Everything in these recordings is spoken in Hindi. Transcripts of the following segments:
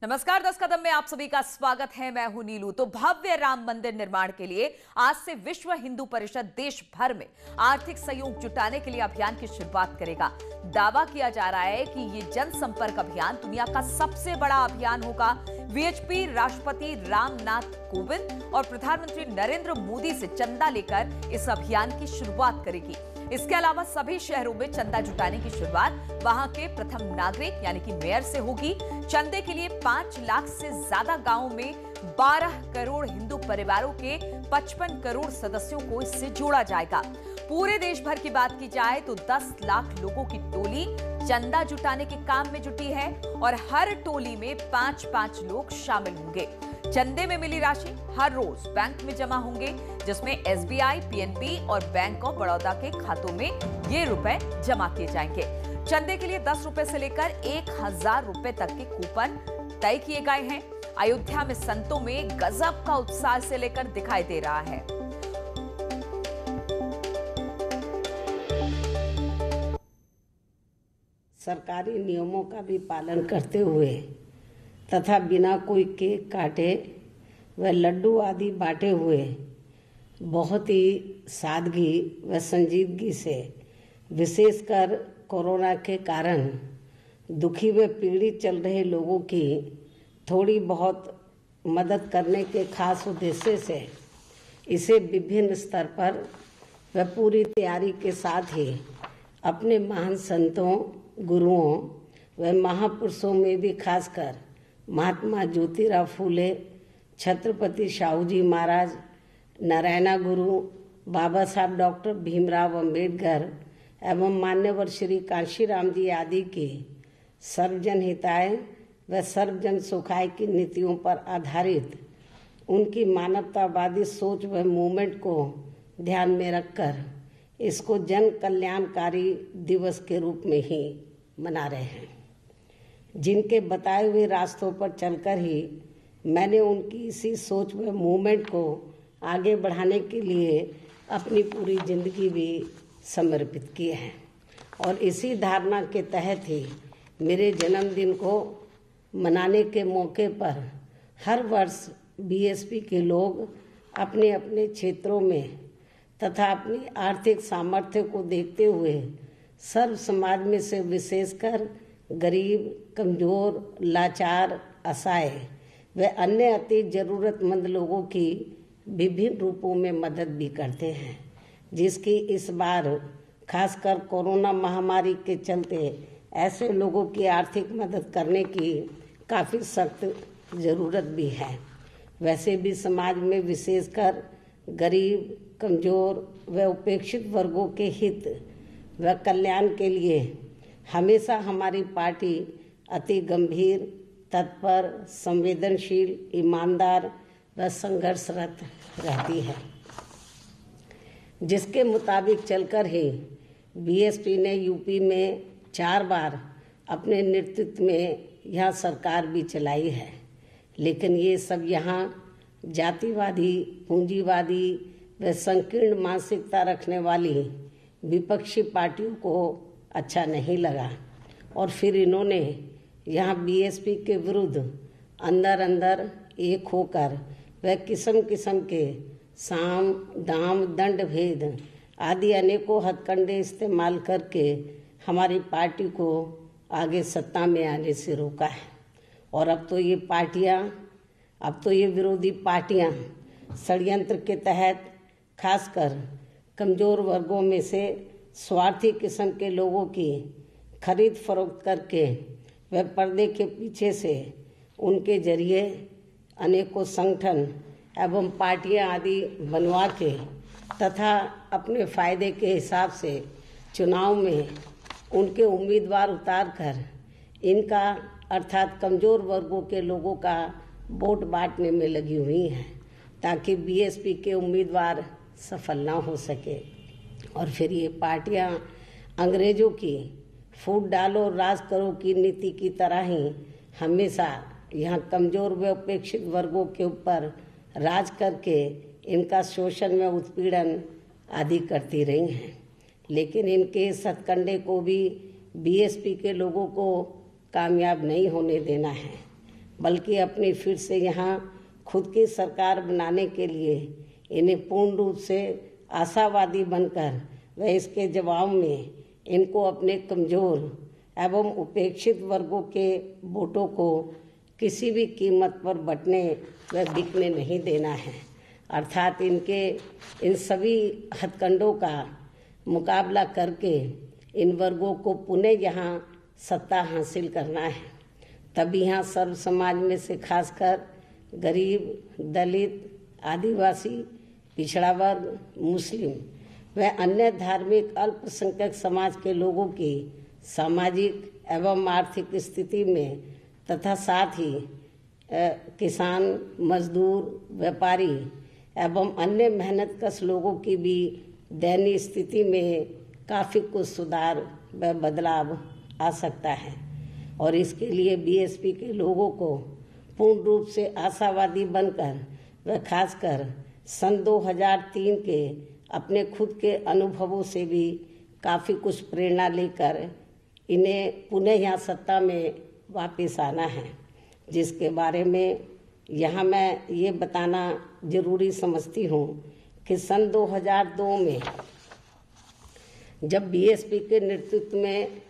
नमस्कार, 10 कदम में आप सभी का स्वागत है। मैं हूं नीलू। तो भव्य राम मंदिर निर्माण के लिए आज से विश्व हिंदू परिषद देश भर में आर्थिक सहयोग जुटाने के लिए अभियान की शुरुआत करेगा। दावा किया जा रहा है कि ये जनसंपर्क अभियान दुनिया का सबसे बड़ा अभियान होगा। वीएचपी राष्ट्रपति रामनाथ कोविंद और प्रधानमंत्री नरेंद्र मोदी से चंदा लेकर इस अभियान की शुरुआत करेगी। इसके अलावा सभी शहरों में चंदा जुटाने की शुरुआत वहां के प्रथम नागरिक यानी कि मेयर से होगी। चंदे के लिए 5 लाख से ज्यादा गांवों में 12 करोड़ हिंदू परिवारों के 55 करोड़ सदस्यों को इससे जोड़ा जाएगा। पूरे देश भर की बात की जाए तो 10 लाख लोगों की टोली चंदा जुटाने के काम में जुटी है और हर टोली में 5-5 लोग शामिल होंगे। चंदे में मिली राशि हर रोज बैंक में जमा होंगे, जिसमें एसबीआई, पीएनबी और बैंक ऑफ बड़ौदा के खातों में ये रुपए जमा किए जाएंगे। चंदे के लिए 10 रुपए से लेकर 1000 रुपए तक के कूपन तय किए गए हैं। अयोध्या में संतों में गजब का उत्साह से लेकर दिखाई दे रहा है। सरकारी नियमों का भी पालन करते हुए तथा बिना कोई केक काटे व लड्डू आदि बांटे हुए बहुत ही सादगी व संजीदगी से, विशेषकर कोरोना के कारण दुखी व पीड़ित चल रहे लोगों की थोड़ी बहुत मदद करने के खास उद्देश्य से इसे विभिन्न स्तर पर व पूरी तैयारी के साथ ही अपने महान संतों, गुरुओं व महापुरुषों में भी खासकर महात्मा ज्योतिराव फूले, छत्रपति शाहू जी महाराज, नारायणा गुरु, बाबा साहब डॉक्टर भीमराव अंबेडकर एवं मान्यवर श्री कांशीराम जी आदि की सर्वजन हिताय व सर्वजन सुखाय की नीतियों पर आधारित उनकी मानवतावादी सोच व मूवमेंट को ध्यान में रखकर इसको जन कल्याणकारी दिवस के रूप में ही मना रहे हैं। जिनके बताए हुए रास्तों पर चलकर ही मैंने उनकी इसी सोच व मूवमेंट को आगे बढ़ाने के लिए अपनी पूरी जिंदगी भी समर्पित की है और इसी धारणा के तहत ही मेरे जन्मदिन को मनाने के मौके पर हर वर्ष बीएसपी के लोग अपने अपने क्षेत्रों में तथा अपनी आर्थिक सामर्थ्य को देखते हुए सर्व समाज में से विशेषकर गरीब, कमजोर, लाचार, असहाय व अन्य अति जरूरतमंद लोगों की विभिन्न रूपों में मदद भी करते हैं, जिसकी इस बार खासकर कोरोना महामारी के चलते ऐसे लोगों की आर्थिक मदद करने की काफ़ी सख्त ज़रूरत भी है। वैसे भी समाज में विशेषकर गरीब, कमजोर व उपेक्षित वर्गों के हित व कल्याण के लिए हमेशा हमारी पार्टी अति गंभीर, तत्पर, संवेदनशील, ईमानदार व संघर्षरत रहती है, जिसके मुताबिक चलकर ही बीएसपी ने यूपी में 4 बार अपने नेतृत्व में यह सरकार भी चलाई है। लेकिन ये सब यहाँ जातिवादी, पूंजीवादी व संकीर्ण मानसिकता रखने वाली विपक्षी पार्टियों को अच्छा नहीं लगा और फिर इन्होंने यहाँ बीएसपी के विरुद्ध अंदर अंदर एक होकर वह किस्म किस्म के साम, दाम, दंड भेद आदि अनेकों हथकंडे इस्तेमाल करके हमारी पार्टी को आगे सत्ता में आने से रोका है। और अब तो ये विरोधी पार्टियां षड्यंत्र के तहत खासकर कमज़ोर वर्गों में से स्वार्थी किस्म के लोगों की खरीद फरोख्त करके वह पर्दे के पीछे से उनके जरिए अनेकों संगठन एवं पार्टियां आदि बनवा के तथा अपने फायदे के हिसाब से चुनाव में उनके उम्मीदवार उतार कर इनका अर्थात कमज़ोर वर्गों के लोगों का वोट बांटने में लगी हुई हैं, ताकि बीएसपी के उम्मीदवार सफल ना हो सके। और फिर ये पार्टियां अंग्रेजों की फूट डालो राज करो की नीति की तरह ही हमेशा यहाँ कमज़ोर व उपेक्षित वर्गों के ऊपर राज करके इनका शोषण व उत्पीड़न आदि करती रही हैं। लेकिन इनके सत्कंडे को भी बीएसपी के लोगों को कामयाब नहीं होने देना है। बल्कि अपनी फिर से यहाँ खुद की सरकार बनाने के लिए इन्हें पूर्ण रूप से आशावादी बनकर व इसके जवाब में इनको अपने कमज़ोर एवं उपेक्षित वर्गों के वोटों को किसी भी कीमत पर बंटने व बिकने नहीं देना है। अर्थात इनके इन सभी हथकंडों का मुकाबला करके इन वर्गों को पुनः यहाँ सत्ता हासिल करना है। तभी यहाँ सर्व समाज में से खासकर गरीब, दलित, आदिवासी, पिछड़ा वर्ग, मुस्लिम व अन्य धार्मिक अल्पसंख्यक समाज के लोगों की सामाजिक एवं आर्थिक स्थिति में तथा साथ ही किसान, मजदूर, व्यापारी एवं अन्य मेहनतकश लोगों की भी दयनीय स्थिति में काफ़ी कुछ सुधार व बदलाव आ सकता है और इसके लिए बीएसपी के लोगों को पूर्ण रूप से आशावादी बनकर व खासकर सन 2003 के अपने खुद के अनुभवों से भी काफ़ी कुछ प्रेरणा लेकर इन्हें पुनः यहाँ सत्ता में वापस आना है, जिसके बारे में यहाँ मैं ये बताना जरूरी समझती हूँ कि सन 2002 में जब बीएसपी के नेतृत्व में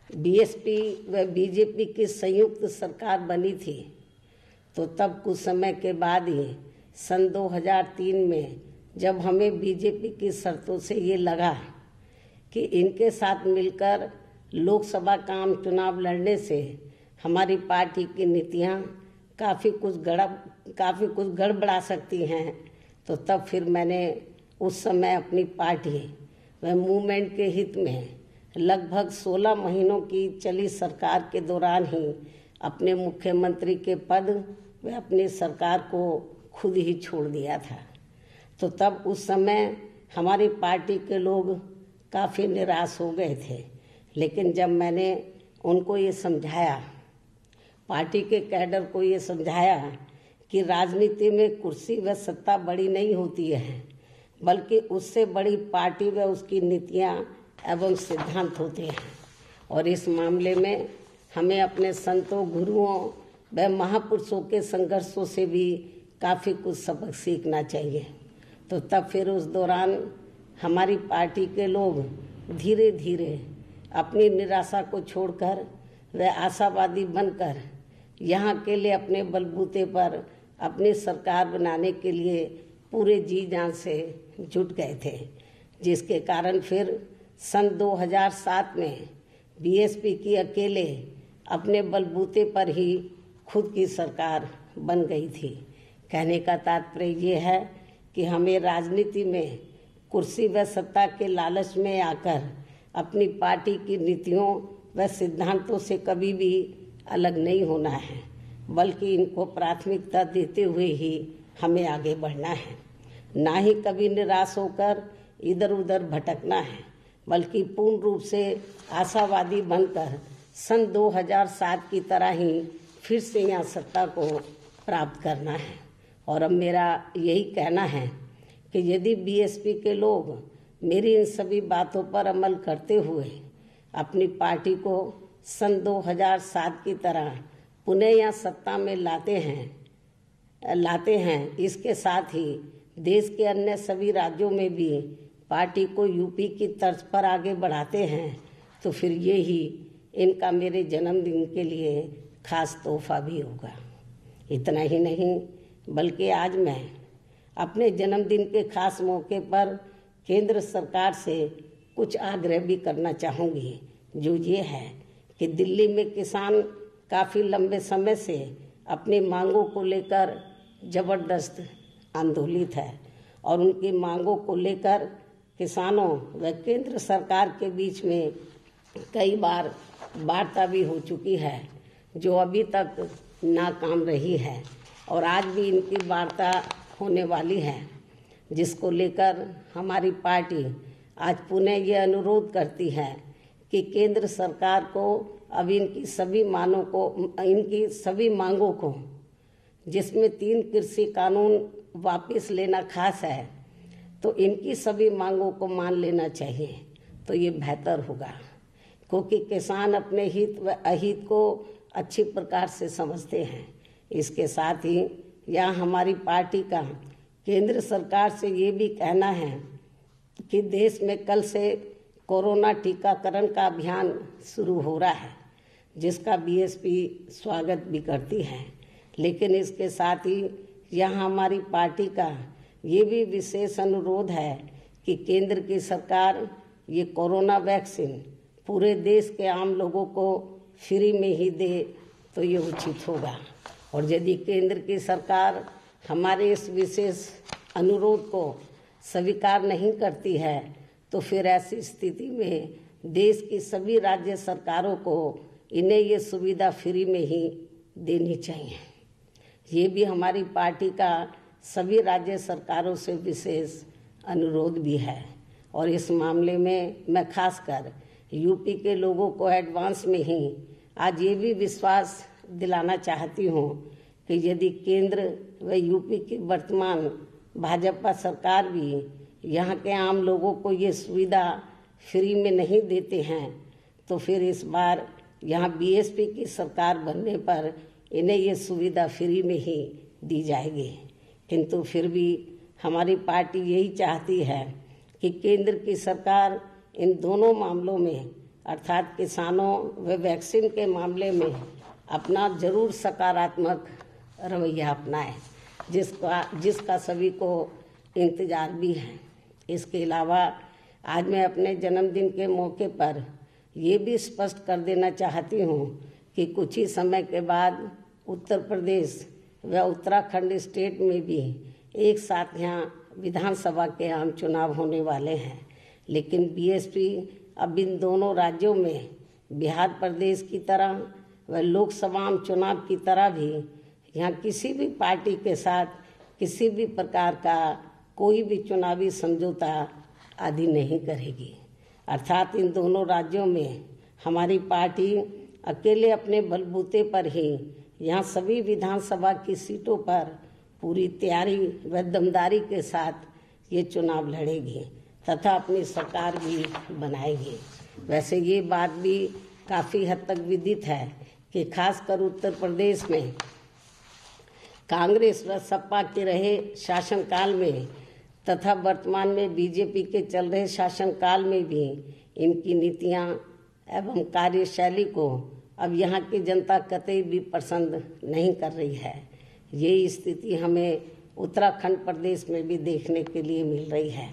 बीएसपी व बीजेपी की संयुक्त सरकार बनी थी, तो तब कुछ समय के बाद ही सन 2003 में जब हमें बीजेपी की शर्तों से ये लगा कि इनके साथ मिलकर लोकसभा का आम चुनाव लड़ने से हमारी पार्टी की नीतियाँ काफ़ी कुछ गड़बड़ा सकती हैं, तो तब फिर मैंने उस समय अपनी पार्टी व मूवमेंट के हित में लगभग 16 महीनों की चली सरकार के दौरान ही अपने मुख्यमंत्री के पद व अपनी सरकार को खुद ही छोड़ दिया था। तो तब उस समय हमारी पार्टी के लोग काफ़ी निराश हो गए थे, लेकिन जब मैंने उनको ये समझाया, पार्टी के कैडर को ये समझाया कि राजनीति में कुर्सी व सत्ता बड़ी नहीं होती है, बल्कि उससे बड़ी पार्टी व उसकी नीतियाँ एवं सिद्धांत होते हैं और इस मामले में हमें अपने संतों, गुरुओं व महापुरुषों के संघर्षों से भी काफ़ी कुछ सबक सीखना चाहिए। तो तब फिर उस दौरान हमारी पार्टी के लोग धीरे धीरे अपनी निराशा को छोड़कर व आशावादी बनकर यहाँ के लिए अपने बलबूते पर अपनी सरकार बनाने के लिए पूरे जी जान से जुट गए थे, जिसके कारण फिर सन 2007 में बीएसपी की अकेले अपने बलबूते पर ही खुद की सरकार बन गई थी। कहने का तात्पर्य ये है कि हमें राजनीति में कुर्सी व सत्ता के लालच में आकर अपनी पार्टी की नीतियों व सिद्धांतों से कभी भी अलग नहीं होना है, बल्कि इनको प्राथमिकता देते हुए ही हमें आगे बढ़ना है। ना ही कभी निराश होकर इधर उधर भटकना है, बल्कि पूर्ण रूप से आशावादी बनकर सन 2007 की तरह ही फिर से यहाँ सत्ता को प्राप्त करना है। और अब मेरा यही कहना है कि यदि बीएसपी के लोग मेरी इन सभी बातों पर अमल करते हुए अपनी पार्टी को सन 2007 की तरह पुनः यहाँ सत्ता में लाते हैं, इसके साथ ही देश के अन्य सभी राज्यों में भी पार्टी को यूपी की तर्ज पर आगे बढ़ाते हैं, तो फिर ये ही इनका मेरे जन्मदिन के लिए खास तोहफा भी होगा। इतना ही नहीं, बल्कि आज मैं अपने जन्मदिन के खास मौके पर केंद्र सरकार से कुछ आग्रह भी करना चाहूँगी, जो ये है कि दिल्ली में किसान काफ़ी लंबे समय से अपनी मांगों को लेकर ज़बरदस्त आंदोलित है और उनकी मांगों को लेकर किसानों व केंद्र सरकार के बीच में कई बार वार्ता भी हो चुकी है, जो अभी तक नाकाम रही है और आज भी इनकी वार्ता होने वाली है, जिसको लेकर हमारी पार्टी आज पुनः ये अनुरोध करती है कि केंद्र सरकार को अब इनकी सभी मांगों को, जिसमें 3 कृषि कानून वापस लेना खास है, तो इनकी सभी मांगों को मान लेना चाहिए, तो ये बेहतर होगा, क्योंकि किसान अपने हित व अहित को अच्छी प्रकार से समझते हैं। इसके साथ ही यहाँ हमारी पार्टी का केंद्र सरकार से ये भी कहना है कि देश में कल से कोरोना टीकाकरण का अभियान शुरू हो रहा है, जिसका बीएसपी स्वागत भी करती है। लेकिन इसके साथ ही यहाँ हमारी पार्टी का ये भी विशेष अनुरोध है कि केंद्र की सरकार ये कोरोना वैक्सीन पूरे देश के आम लोगों को फ्री में ही दे तो ये उचित होगा। और यदि केंद्र की सरकार हमारे इस विशेष अनुरोध को स्वीकार नहीं करती है तो फिर ऐसी स्थिति में देश की सभी राज्य सरकारों को इन्हें ये सुविधा फ्री में ही देनी चाहिए। ये भी हमारी पार्टी का सभी राज्य सरकारों से विशेष अनुरोध भी है। और इस मामले में मैं खासकर यूपी के लोगों को एडवांस में ही आज ये भी विश्वास दिलाना चाहती हूँ कि यदि केंद्र व यूपी की वर्तमान भाजपा सरकार भी यहाँ के आम लोगों को ये सुविधा फ्री में नहीं देते हैं तो फिर इस बार यहाँ बीएसपी की सरकार बनने पर इन्हें ये सुविधा फ्री में ही दी जाएगी। किंतु फिर भी हमारी पार्टी यही चाहती है कि केंद्र की सरकार इन दोनों मामलों में अर्थात किसानों व वैक्सीन के मामले में अपना जरूर सकारात्मक रवैया अपनाए, जिसका सभी को इंतजार भी है। इसके अलावा आज मैं अपने जन्मदिन के मौके पर ये भी स्पष्ट कर देना चाहती हूँ कि कुछ ही समय के बाद उत्तर प्रदेश व उत्तराखंड स्टेट में भी एक साथ यहाँ विधानसभा के आम चुनाव होने वाले हैं। लेकिन बीएसपी अब इन दोनों राज्यों में बिहार प्रदेश की तरह व लोकसभा आम चुनाव की तरह भी यहाँ किसी भी पार्टी के साथ किसी भी प्रकार का कोई भी चुनावी समझौता आदि नहीं करेगी। अर्थात इन दोनों राज्यों में हमारी पार्टी अकेले अपने बलबूते पर ही यहाँ सभी विधानसभा की सीटों पर पूरी तैयारी व दमदारी के साथ ये चुनाव लड़ेगी तथा अपनी सरकार भी बनाएगी। वैसे ये बात भी काफ़ी हद तक विदित है कि खासकर उत्तर प्रदेश में कांग्रेस व सपा के रहे शासनकाल में तथा वर्तमान में बीजेपी के चल रहे शासनकाल में भी इनकी नीतियां एवं कार्यशैली को अब यहाँ की जनता कतई भी पसंद नहीं कर रही है। ये स्थिति हमें उत्तराखंड प्रदेश में भी देखने के लिए मिल रही है।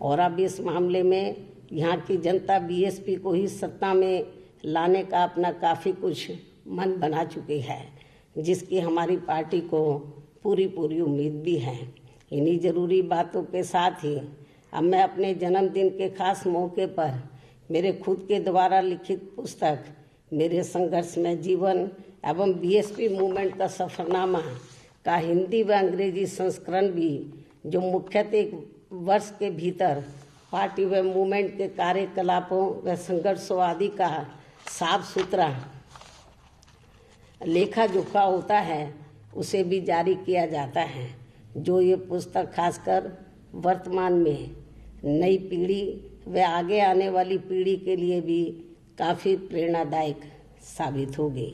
और अब इस मामले में यहाँ की जनता बीएसपी को ही सत्ता में लाने का अपना काफ़ी कुछ मन बना चुकी है, जिसकी हमारी पार्टी को पूरी उम्मीद भी है। इन्हीं ज़रूरी बातों के साथ ही अब मैं अपने जन्मदिन के खास मौके पर मेरे खुद के द्वारा लिखित पुस्तक मेरे संघर्षमय जीवन एवं बीएसपी मूवमेंट का सफरनामा का हिंदी व अंग्रेजी संस्करण भी, जो मुख्यतः एक वर्ष के भीतर पार्टी व मूवमेंट के कार्यकलापों व संघर्षों आदि का साफ सुथरा लेखा जोखा होता है, उसे भी जारी किया जाता है। जो ये पुस्तक खासकर वर्तमान में नई पीढ़ी व आगे आने वाली पीढ़ी के लिए भी काफ़ी प्रेरणादायक साबित होगी,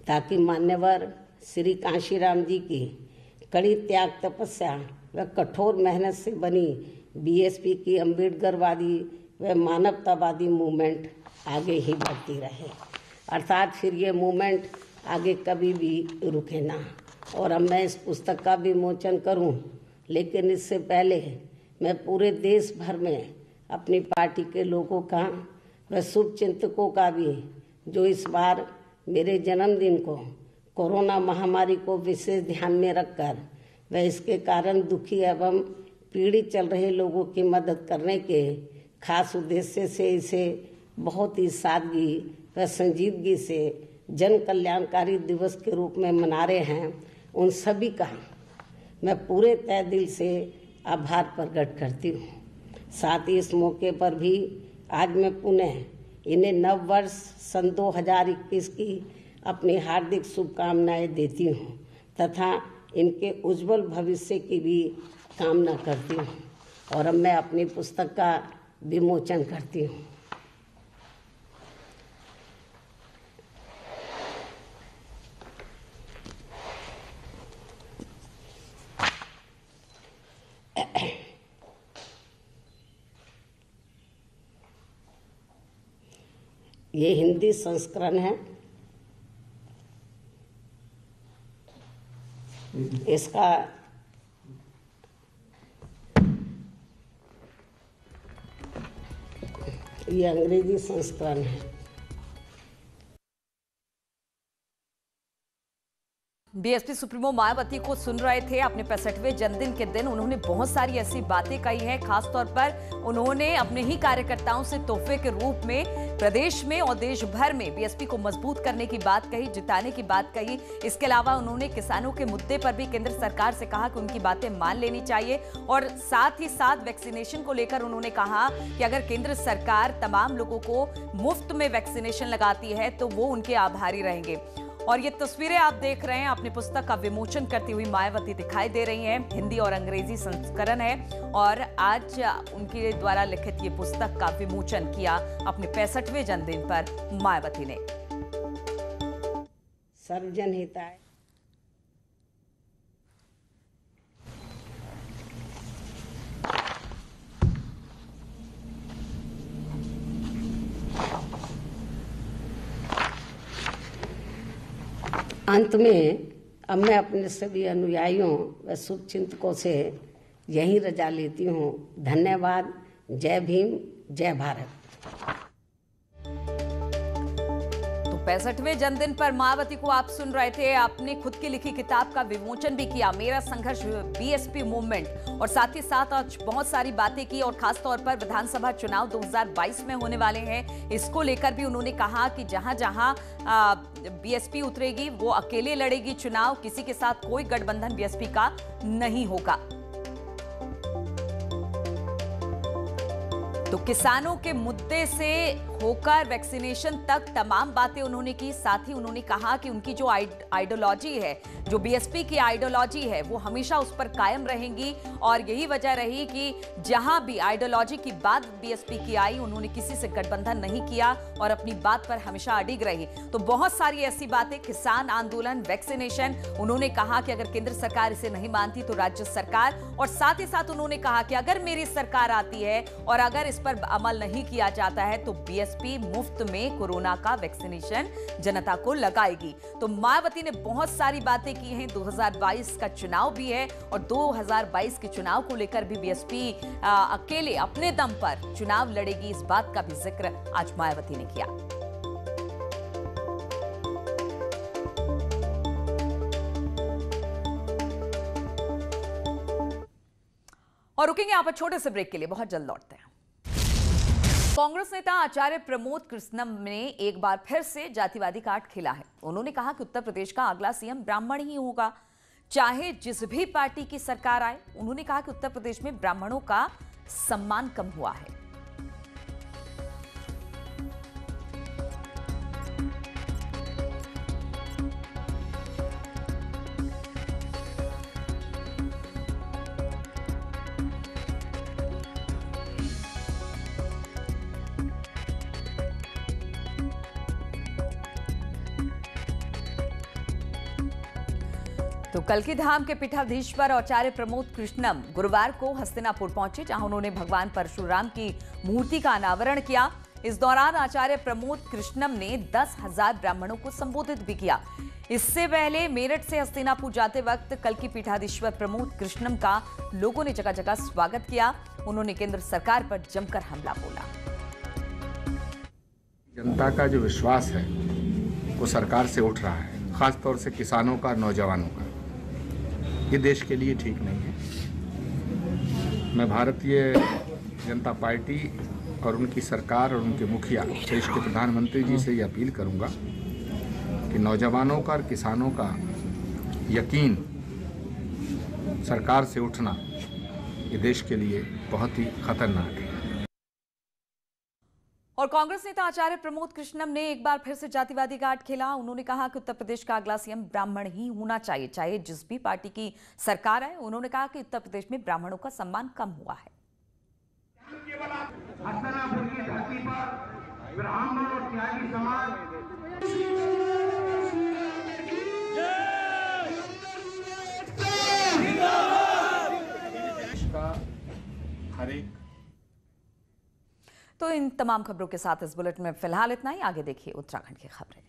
ताकि मान्यवर श्री कांशीराम जी की कड़ी त्याग तपस्या व कठोर मेहनत से बनी बीएसपी की अम्बेडकरवादी व मानवतावादी मूवमेंट आगे ही बढ़ती रहे। अर्थात फिर ये मूवमेंट आगे कभी भी रुके ना। और अब मैं इस पुस्तक का विमोचन करूं, लेकिन इससे पहले मैं पूरे देश भर में अपनी पार्टी के लोगों का व शुभचिंतकों का भी, जो इस बार मेरे जन्मदिन को कोरोना महामारी को विशेष ध्यान में रखकर व इसके कारण दुखी एवं पीड़ित चल रहे लोगों की मदद करने के खास उद्देश्य से इसे बहुत ही सादगी व संजीदगी से जन कल्याणकारी दिवस के रूप में मना रहे हैं, उन सभी का मैं पूरे तहे दिल से आभार प्रकट करती हूँ। साथ ही इस मौके पर भी आज मैं पुनः इन्हें नव वर्ष सन 2021 की अपनी हार्दिक शुभकामनाएं देती हूँ तथा इनके उज्जवल भविष्य की भी कामना करती हूँ। और अब मैं अपनी पुस्तक का विमोचन करती हूँ। ये हिंदी संस्करण है। इसका ये अंग्रेजी संस्करण है। बीएसपी सुप्रीमो मायावती को सुन रहे थे। अपने 65वें जन्मदिन के दिन उन्होंने बहुत सारी ऐसी बातें कही हैं। खासतौर पर उन्होंने अपने ही कार्यकर्ताओं से तोहफे के रूप में प्रदेश में और देश भर में बीएसपी को मजबूत करने की बात कही, जिताने की बात कही। इसके अलावा उन्होंने किसानों के मुद्दे पर भी केंद्र सरकार से कहा कि उनकी बातें मान लेनी चाहिए और साथ ही साथ वैक्सीनेशन को लेकर उन्होंने कहा कि अगर केंद्र सरकार तमाम लोगों को मुफ्त में वैक्सीनेशन लगाती है तो वो उनके आभारी रहेंगे। और ये तस्वीरें आप देख रहे हैं, अपनी पुस्तक का विमोचन करती हुई मायावती दिखाई दे रही हैं। हिंदी और अंग्रेजी संस्करण है और आज उनके द्वारा लिखित ये पुस्तक का विमोचन किया अपने 65वें जन्मदिन पर मायावती ने। सर्वजन हिताय। अंत में अब मैं अपने सभी अनुयायियों व शुभचिंतकों से यही रजा लेती हूँ। धन्यवाद। जय भीम, जय भारत। तो 65वें जन्मदिन पर मायावती को आप सुन रहे थे। आपने खुद की लिखी किताब का विमोचन भी किया, मेरा संघर्ष बीएसपी मूवमेंट, और साथ ही साथ आज बहुत सारी बातें की और खासतौर पर विधानसभा चुनाव 2022 में होने वाले हैं। इसको लेकर भी उन्होंने कहा कि जहां जहां बीएसपी उतरेगी वो अकेले लड़ेगी चुनाव, किसी के साथ कोई गठबंधन बीएसपी का नहीं होगा। तो किसानों के मुद्दे से होकर वैक्सीनेशन तक तमाम बातें उन्होंने की। साथ ही उन्होंने कहा कि उनकी जो आइडियोलॉजी है, जो बीएसपी की आइडियोलॉजी है, वो हमेशा उस पर कायम रहेंगी और यही वजह रही कि जहां भी आइडियोलॉजी की बात बीएसपी की आई, उन्होंने किसी से गठबंधन नहीं किया और अपनी बात पर हमेशा अडिग रही। तो बहुत सारी ऐसी बातें, किसान आंदोलन, वैक्सीनेशन, उन्होंने कहा कि अगर केंद्र सरकार इसे नहीं मानती तो राज्य सरकार, और साथ ही साथ उन्होंने कहा कि अगर मेरी सरकार आती है और अगर इस पर अमल नहीं किया जाता है तो बीएसपी मुफ्त में कोरोना का वैक्सीनेशन जनता को लगाएगी। तो मायावती ने बहुत सारी बातें की हैं। 2022 का चुनाव भी है और 2022 के चुनाव को लेकर भी बीएसपी अकेले अपने दम पर चुनाव लड़ेगी, इस बात का भी जिक्र आज मायावती ने किया। और रुकेंगे यहाँ पर छोटे से ब्रेक के लिए, बहुत जल्द लौटते हैं। कांग्रेस नेता आचार्य प्रमोद कृष्णम ने एक बार फिर से जातिवादी कार्ड खेला है। उन्होंने कहा कि उत्तर प्रदेश का अगला सीएम ब्राह्मण ही होगा, चाहे जिस भी पार्टी की सरकार आए। उन्होंने कहा कि उत्तर प्रदेश में ब्राह्मणों का सम्मान कम हुआ है। तो कल्की धाम के पीठाधीश्वर आचार्य प्रमोद कृष्णम गुरुवार को हस्तिनापुर पहुंचे, जहां उन्होंने भगवान परशुराम की मूर्ति का अनावरण किया। इस दौरान आचार्य प्रमोद कृष्णम ने 10,000 ब्राह्मणों को संबोधित भी किया। इससे पहले मेरठ से हस्तिनापुर जाते वक्त कल्की पीठाधीश्वर प्रमोद कृष्णम का लोगों ने जगह जगह स्वागत किया। उन्होंने केंद्र सरकार पर जमकर हमला बोला। जनता का जो विश्वास है वो सरकार से उठ रहा है, खासतौर से किसानों का, नौजवानों का। ये देश के लिए ठीक नहीं है। मैं भारतीय जनता पार्टी और उनकी सरकार और उनके मुखिया, देश के प्रधानमंत्री जी से ये अपील करूंगा कि नौजवानों का और किसानों का यकीन, सरकार से उठना, ये देश के लिए बहुत ही खतरनाक है। और कांग्रेस नेता आचार्य प्रमोद कृष्णम ने एक बार फिर से जातिवादी कार्ड खेला। उन्होंने कहा कि उत्तर प्रदेश का अगला सीएम ब्राह्मण ही होना चाहिए, चाहे जिस भी पार्टी की सरकार है। उन्होंने कहा कि उत्तर प्रदेश में ब्राह्मणों का सम्मान कम हुआ है। हस्तिनापुर की धरती पर ब्राह्मण और त्यागी समाज देश का हर एक तो इन तमाम खबरों के साथ इस बुलेटिन में फिलहाल इतना ही। आगे देखिए उत्तराखंड की खबरें।